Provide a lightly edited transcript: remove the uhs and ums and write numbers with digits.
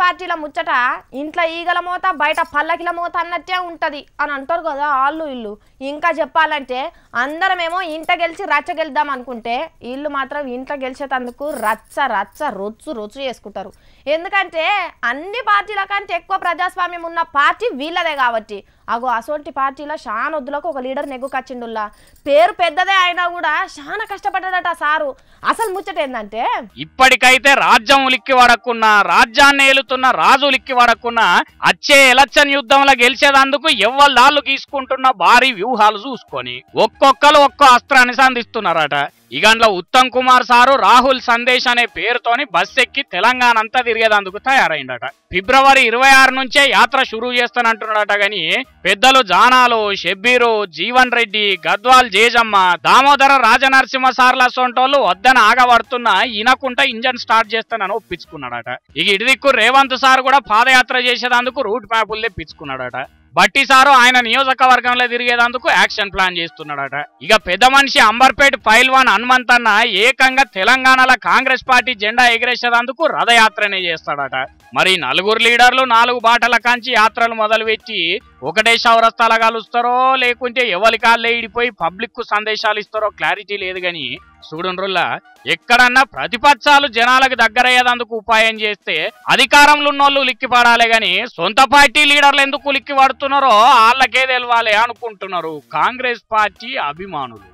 పార్టీల ముచ్చట ఇంట్లో ఈగల మోత బయట పల్లకిల మోత అన్నట్టే ఉంటది అని అంటారు కదా ఆళ్ళు ఇల్లు. ఇంకా చెప్పాలంటే అందరమేమో ఇంట గెలిచి రచ్చ గెలుద్దాం అనుకుంటే ఇల్లు మాత్రం ఇంట్లో గెలిచేటందుకు రచ్చ రచ్చ రొచ్చు రొచ్చు చేసుకుంటారు. ఎందుకంటే అన్ని పార్టీల కంటే ఎక్కువ ప్రజాస్వామ్యం ఉన్న పార్టీ వీళ్ళదే కాబట్టి. అగో అసోంటి పార్టీలో చాలా వద్దులకు ఒక లీడర్ నెగ్గుకొచ్చిండుల్లా. పేరు పెద్దదే అయినా కూడా చాలా కష్టపడ్డాడట సారు. అసలు ముచ్చట ఏంటంటే ఇప్పటికైతే రాజ్యం ఉలిక్కి పడకున్నా రాజ్యాన్ని ఏలుతున్న రాజు ఉలిక్కి పడకున్నా వచ్చే ఎలక్షన్ యుద్ధంలో గెలిచేదందుకు ఎవ్వళ్ళు గీసుకుంటున్న భారీ వ్యూహాలు చూసుకొని ఒక్కొక్కరు ఒక్కో అస్త్రాన్ని సంధిస్తున్నారట. ఇగండ్లో ఉత్తమ్ కుమార్ సారు రాహుల్ సందేశ్ అనే పేరుతోని బస్ ఎక్కి తెలంగాణ అంతా తిరిగేదందుకు తయారైందట. ఫిబ్రవరి 26 నుంచే యాత్ర షురూ చేస్తానంటున్నాడట. గాని పెద్దలు జానాలు, షబ్బీరు, జీవన్ రెడ్డి, గద్వాల్ జేజమ్మ, దామోదర రాజనరసింహ సార్ల సొంటోళ్ళు వద్దని ఆగబడుతున్నా ఈనకుంట ఇంజన్ స్టార్ట్ చేస్తానని ఒప్పించుకున్నాడట. ఇక ఇటుదిక్కు రేవంత్ సార్ కూడా పాదయాత్ర చేసేదందుకు రూట్ మ్యాపులు తెప్పించుకున్నాడట. బట్టి సారు ఆయన నియోజకవర్గంలో తిరిగేదందుకు యాక్షన్ ప్లాన్ చేస్తున్నాడట. ఇక పెద్ద మనిషి అంబర్పేట్ పైల్వాన్ హనుమంతన్న ఏకంగా తెలంగాణలో కాంగ్రెస్ పార్టీ జెండా ఎగిరేసేదందుకు రథయాత్రనే చేస్తాడట. మరి నలుగురు లీడర్లు 4 బాటల కాంచి యాత్రలు మొదలుపెట్టి ఒకటే చౌరస్తాల కలుస్తారో లేకుంటే ఎవరి కాళ్ళే ఇడిపోయి పబ్లిక్ కు సందేశాలు ఇస్తారో క్లారిటీ లేదు. గాని చూడుండ్రుల్లా ఎక్కడన్నా ప్రతిపక్షాలు జనాలకు దగ్గరయ్యేదందుకు ఉపాయం చేస్తే అధికారంలో ఉన్నోళ్ళు లిక్కి పడాలి. గాని సొంత పార్టీ లీడర్లు ఎందుకు లిక్కి పడుతున్నారో వాళ్ళకే తెలవాలి అనుకుంటున్నారు కాంగ్రెస్ పార్టీ అభిమానులు.